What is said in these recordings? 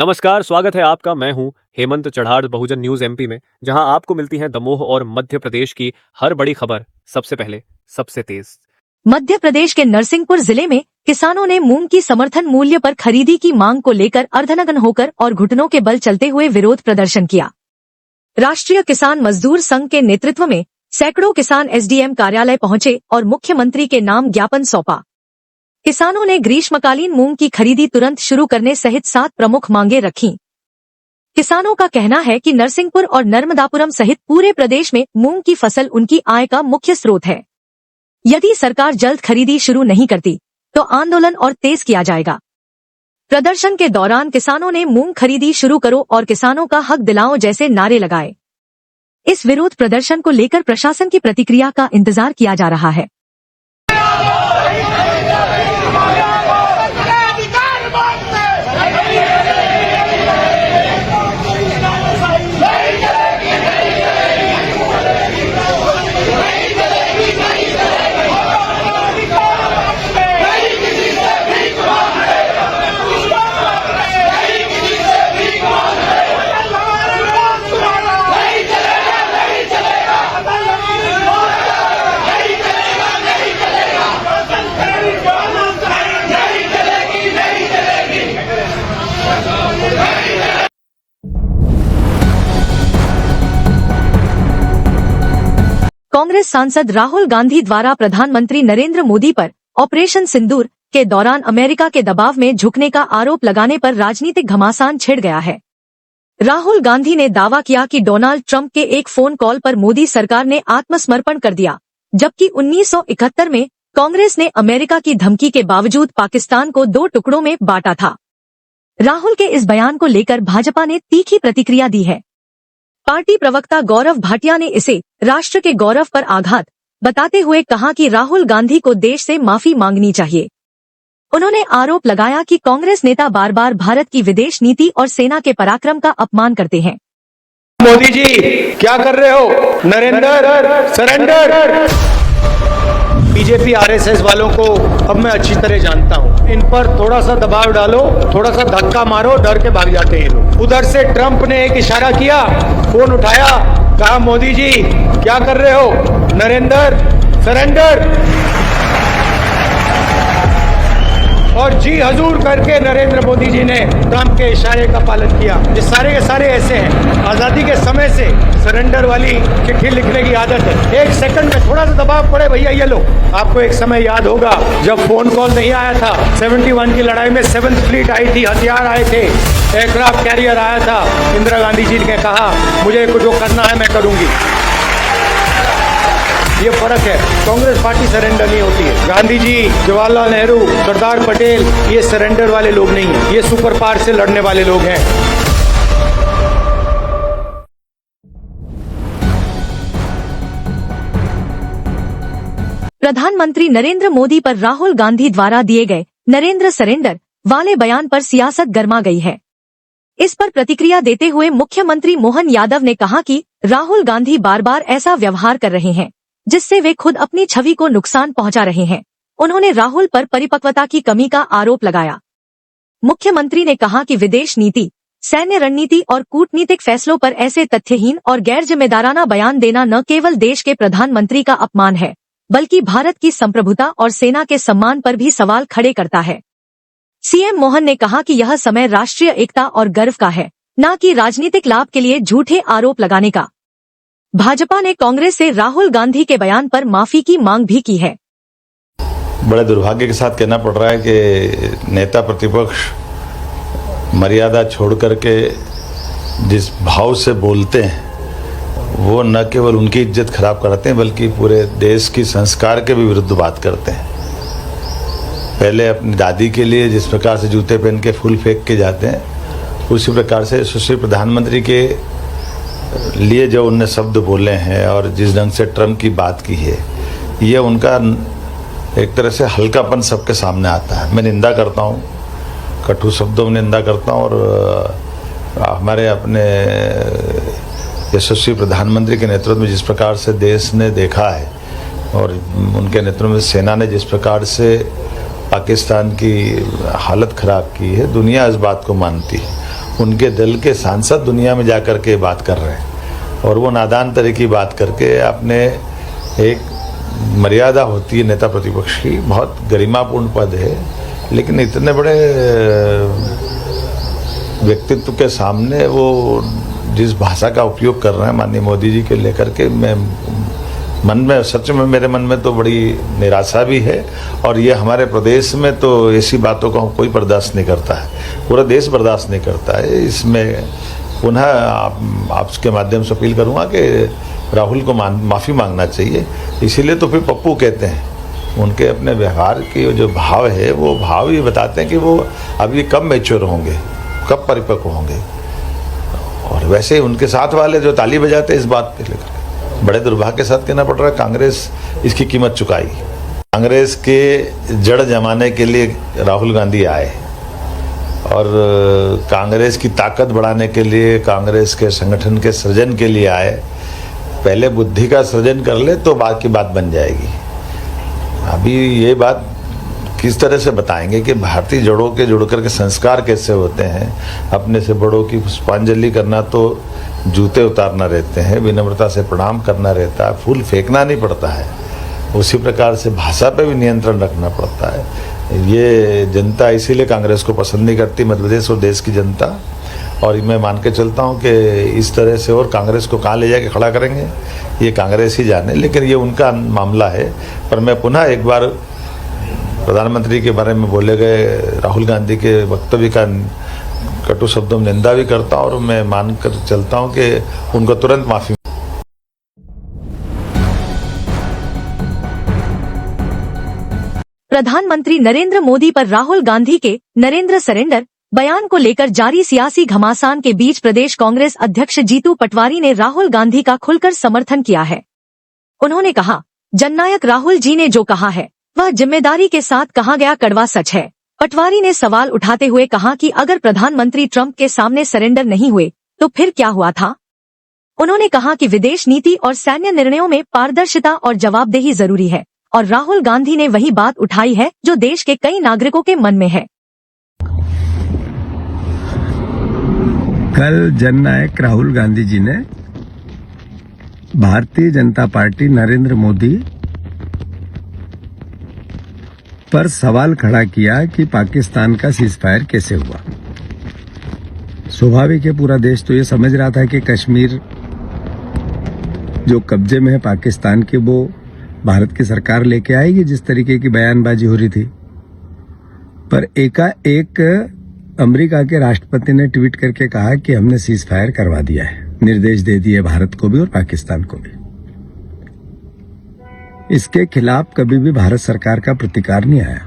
नमस्कार, स्वागत है आपका। मैं हूं हेमंत चढ़ाड़ बहुजन न्यूज एमपी में, जहां आपको मिलती हैं दमोह और मध्य प्रदेश की हर बड़ी खबर सबसे पहले, सबसे तेज। मध्य प्रदेश के नरसिंहपुर जिले में किसानों ने मूंग की समर्थन मूल्य पर खरीदी की मांग को लेकर अर्धनग्न होकर और घुटनों के बल चलते हुए विरोध प्रदर्शन किया। राष्ट्रीय किसान मजदूर संघ के नेतृत्व में सैकड़ों किसान एसडीएम कार्यालय पहुंचे और मुख्यमंत्री के नाम ज्ञापन सौंपा। किसानों ने ग्रीष्मकालीन मूंग की खरीदी तुरंत शुरू करने सहित 7 प्रमुख मांगे रखीं। किसानों का कहना है कि नरसिंहपुर और नर्मदापुरम सहित पूरे प्रदेश में मूंग की फसल उनकी आय का मुख्य स्रोत है। यदि सरकार जल्द खरीदी शुरू नहीं करती तो आंदोलन और तेज किया जाएगा। प्रदर्शन के दौरान किसानों ने मूंग खरीदी शुरू करो और किसानों का हक दिलाओ जैसे नारे लगाए। इस विरोध प्रदर्शन को लेकर प्रशासन की प्रतिक्रिया का इंतजार किया जा रहा है। कांग्रेस सांसद राहुल गांधी द्वारा प्रधानमंत्री नरेंद्र मोदी पर ऑपरेशन सिंदूर के दौरान अमेरिका के दबाव में झुकने का आरोप लगाने पर राजनीतिक घमासान छिड़ गया है। राहुल गांधी ने दावा किया कि डोनाल्ड ट्रंप के एक फोन कॉल पर मोदी सरकार ने आत्मसमर्पण कर दिया, जबकि 1971 में कांग्रेस ने अमेरिका की धमकी के बावजूद पाकिस्तान को 2 टुकड़ों में बांटा था। राहुल के इस बयान को लेकर भाजपा ने तीखी प्रतिक्रिया दी है। पार्टी प्रवक्ता गौरव भाटिया ने इसे राष्ट्र के गौरव पर आघात बताते हुए कहा कि राहुल गांधी को देश से माफी मांगनी चाहिए। उन्होंने आरोप लगाया कि कांग्रेस नेता बार बार भारत की विदेश नीति और सेना के पराक्रम का अपमान करते हैं। मोदी जी क्या कर रहे हो? नरेंद्र सरेंडर। बीजेपी आरएसएस वालों को अब मैं अच्छी तरह जानता हूँ। इन पर थोड़ा सा दबाव डालो, थोड़ा सा धक्का मारो, डर के भाग जाते हैं लोग। उधर से ट्रंप ने एक इशारा किया, फोन उठाया, कहा मोदी जी क्या कर रहे हो? नरेंद्र सरेंडर। और जी हजूर करके नरेंद्र मोदी जी ने ट्रंप के इशारे का पालन किया। ये सारे के सारे ऐसे हैं। आजादी के समय से सरेंडर वाली चिट्ठी लिखने की आदत है। 1 सेकंड में थोड़ा सा दबाव पड़े, भैया ये लो। आपको एक समय याद होगा जब फोन कॉल नहीं आया था। 71 की लड़ाई में 7th फ्लीट आई थी, हथियार आए थे, एयरक्राफ्ट कैरियर आया था। इंदिरा गांधी जी ने कहा मुझे जो करना है मैं करूंगी। ये फर्क है। कांग्रेस पार्टी सरेंडर नहीं होती है। गांधी जी, जवाहरलाल नेहरू, सरदार पटेल ये सरेंडर वाले लोग नहीं है। ये सुपर पावर से लड़ने वाले लोग हैं। प्रधानमंत्री नरेंद्र मोदी पर राहुल गांधी द्वारा दिए गए नरेंद्र सरेंडर वाले बयान पर सियासत गर्मा गई है। इस पर प्रतिक्रिया देते हुए मुख्यमंत्री मोहन यादव ने कहा कि राहुल गांधी बार बार ऐसा व्यवहार कर रहे हैं जिससे वे खुद अपनी छवि को नुकसान पहुंचा रहे हैं। उन्होंने राहुल पर परिपक्वता की कमी का आरोप लगाया। मुख्यमंत्री ने कहा कि विदेश नीति, सैन्य रणनीति और कूटनीतिक फैसलों पर ऐसे तथ्यहीन और गैर जिम्मेदाराना बयान देना न केवल देश के प्रधानमंत्री का अपमान है, बल्कि भारत की संप्रभुता और सेना के सम्मान पर भी सवाल खड़े करता है। सीएम मोहन ने कहा कि यह समय राष्ट्रीय एकता और गर्व का है, न कि राजनीतिक लाभ के लिए झूठे आरोप लगाने का। भाजपा ने कांग्रेस से राहुल गांधी के बयान पर माफी की मांग भी की है। बड़े दुर्भाग्य के साथ कहना पड़ रहा है कि नेता प्रतिपक्ष मर्यादा छोड़ करके जिस भाव से बोलते हैं वो न केवल उनकी इज्जत खराब करते हैं बल्कि पूरे देश की संस्कार के भी विरुद्ध बात करते हैं। पहले अपनी दादी के लिए जिस प्रकार से जूते पहन के फूल फेंक के जाते हैं, उसी प्रकार से सुशील प्रधानमंत्री के लिए जो उनने शब्द बोले हैं और जिस ढंग से ट्रंप की बात की है, ये उनका एक तरह से हल्कापन सबके सामने आता है। मैं निंदा करता हूँ, कटु शब्दों में निंदा करता हूँ। और हमारे अपने यशस्वी प्रधानमंत्री के नेतृत्व में जिस प्रकार से देश ने देखा है और उनके नेतृत्व में सेना ने जिस प्रकार से पाकिस्तान की हालत ख़राब की है, दुनिया इस बात को मानती है। उनके दल के सांसद दुनिया में जाकर के बात कर रहे हैं और वो नादान तरह की बात करके अपने एक मर्यादा होती है नेता प्रतिपक्ष की, बहुत गरिमापूर्ण पद है, लेकिन इतने बड़े व्यक्तित्व के सामने वो जिस भाषा का उपयोग कर रहे हैं माननीय मोदी जी के लेकर के, मैं मन में सच में मेरे मन में तो बड़ी निराशा भी है। और ये हमारे प्रदेश में तो ऐसी बातों को कोई बर्दाश्त नहीं करता है, पूरा देश बर्दाश्त नहीं करता है। इसमें पुनः आपके माध्यम से अपील करूँगा कि राहुल को माफ़ी मांगना चाहिए। इसीलिए तो फिर पप्पू कहते हैं, उनके अपने व्यवहार के जो भाव है वो भाव ये बताते हैं कि वो अभी कब मैच्योर होंगे, कब परिपक्व होंगे। और वैसे ही उनके साथ वाले जो ताली बजाते हैं इस बात पे लेकर बड़े दुर्भाग्य के साथ कहना पड़ रहा है, कांग्रेस इसकी कीमत चुकाई। कांग्रेस के जड़ जमाने के लिए राहुल गांधी आए और कांग्रेस की ताकत बढ़ाने के लिए, कांग्रेस के संगठन के सृजन के लिए आए। पहले बुद्धि का सृजन कर ले तो बात की बात बन जाएगी। अभी ये बात किस तरह से बताएंगे कि भारतीय जड़ों के जुड़ करके संस्कार कैसे होते हैं। अपने से बड़ों की पुष्पांजलि करना तो जूते उतारना रहते हैं, विनम्रता से प्रणाम करना रहता है, फूल फेंकना नहीं पड़ता है। उसी प्रकार से भाषा पे भी नियंत्रण रखना पड़ता है। ये जनता इसीलिए कांग्रेस को पसंद नहीं करती, मध्य प्रदेश और देश की जनता। और मैं मान के चलता हूँ कि इस तरह से और कांग्रेस को कहाँ ले जाके खड़ा करेंगे ये कांग्रेस ही जाने, लेकिन ये उनका मामला है। पर मैं पुनः एक बार प्रधानमंत्री के बारे में बोले गए राहुल गांधी के वक्तव्य का कटु शब्दों में निंदा भी करता हूँ और मैं मानकर चलता हूँ कि उनको तुरंत माफी। प्रधानमंत्री नरेंद्र मोदी पर राहुल गांधी के नरेंद्र सरेंडर बयान को लेकर जारी सियासी घमासान के बीच प्रदेश कांग्रेस अध्यक्ष जीतू पटवारी ने राहुल गांधी का खुलकर समर्थन किया है। उन्होंने कहा, जननायक राहुल जी ने जो कहा है वह जिम्मेदारी के साथ कहा गया कड़वा सच है। पटवारी ने सवाल उठाते हुए कहा कि अगर प्रधानमंत्री ट्रंप के सामने सरेंडर नहीं हुए तो फिर क्या हुआ था। उन्होंने कहा कि विदेश नीति और सैन्य निर्णयों में पारदर्शिता और जवाबदेही जरूरी है और राहुल गांधी ने वही बात उठाई है जो देश के कई नागरिकों के मन में है। कल जननायक राहुल गांधी जी ने भारतीय जनता पार्टी नरेंद्र मोदी पर सवाल खड़ा किया कि पाकिस्तान का सीजफायर कैसे हुआ। स्वाभाविक है, पूरा देश तो ये समझ रहा था कि कश्मीर जो कब्जे में है पाकिस्तान के, वो भारत की सरकार लेके आएगी, जिस तरीके की बयानबाजी हो रही थी। पर एकाएक अमेरिका के राष्ट्रपति ने ट्वीट करके कहा कि हमने सीजफायर करवा दिया है, निर्देश दे दिए भारत को भी और पाकिस्तान को भी। इसके खिलाफ कभी भी भारत सरकार का प्रतिकार नहीं आया।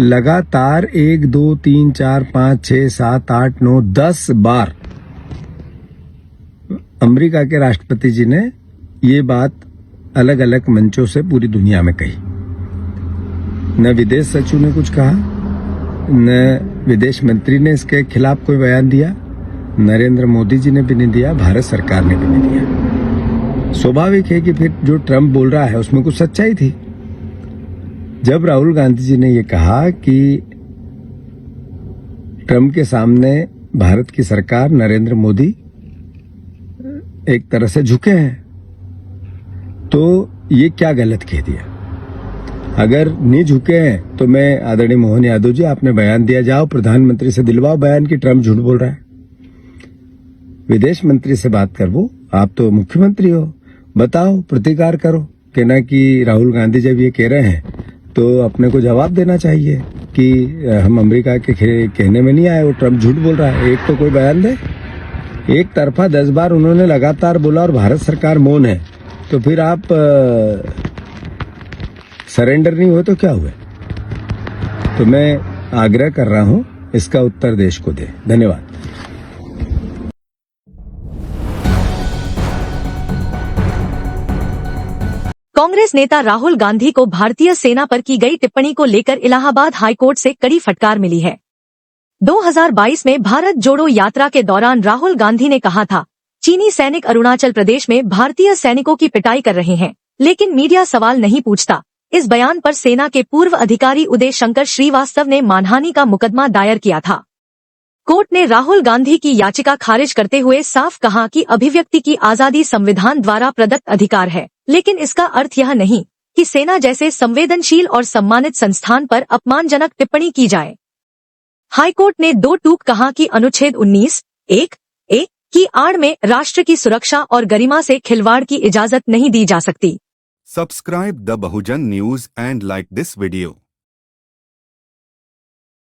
लगातार 1, 2, 3, 4, 5, 6, 7, 8, 9, 10 बार अमेरिका के राष्ट्रपति जी ने ये बात अलग अलग मंचों से पूरी दुनिया में कही। न विदेश सचिव ने कुछ कहा, न विदेश मंत्री ने इसके खिलाफ कोई बयान दिया, नरेंद्र मोदी जी ने भी नहीं दिया, भारत सरकार ने भी नहीं दिया। स्वाभाविक है कि फिर जो ट्रंप बोल रहा है उसमें कुछ सच्चाई थी। जब राहुल गांधी जी ने ये कहा कि ट्रंप के सामने भारत की सरकार, नरेंद्र मोदी एक तरह से झुके हैं, तो ये क्या गलत कह दिया। अगर नहीं झुके हैं तो मैं आदरणीय मोहन यादव जी, आपने बयान दिया, जाओ प्रधानमंत्री से दिलवाओ बयान कि ट्रंप झूठ बोल रहा है। विदेश मंत्री से बात करवो, आप तो मुख्यमंत्री हो, बताओ, प्रतिकार करो। कहना कि राहुल गांधी जब ये कह रहे हैं तो अपने को जवाब देना चाहिए कि हम अमेरिका के कहने में नहीं आए, वो ट्रंप झूठ बोल रहा है। एक तो कोई बयान दे। एक तरफा 10 बार उन्होंने लगातार बोला और भारत सरकार मौन है, तो फिर आप सरेंडर नहीं हुए तो क्या हुए। तो मैं आग्रह कर रहा हूं इसका उत्तर देश को दे। धन्यवाद। कांग्रेस नेता राहुल गांधी को भारतीय सेना पर की गई टिप्पणी को लेकर इलाहाबाद हाईकोर्ट से कड़ी फटकार मिली है। 2022 में भारत जोड़ो यात्रा के दौरान राहुल गांधी ने कहा था, चीनी सैनिक अरुणाचल प्रदेश में भारतीय सैनिकों की पिटाई कर रहे हैं, लेकिन मीडिया सवाल नहीं पूछता। इस बयान पर सेना के पूर्व अधिकारी उदय शंकर श्रीवास्तव ने मानहानि का मुकदमा दायर किया था। कोर्ट ने राहुल गांधी की याचिका खारिज करते हुए साफ कहा कि अभिव्यक्ति की आजादी संविधान द्वारा प्रदत्त अधिकार है, लेकिन इसका अर्थ यह नहीं कि सेना जैसे संवेदनशील और सम्मानित संस्थान पर अपमानजनक टिप्पणी की जाए। हाईकोर्ट ने दो टूक कहा कि अनुच्छेद 19(1)(a) की आड़ में राष्ट्र की सुरक्षा और गरिमा से खिलवाड़ की इजाजत नहीं दी जा सकती। Subscribe the Bahujan News and like this video.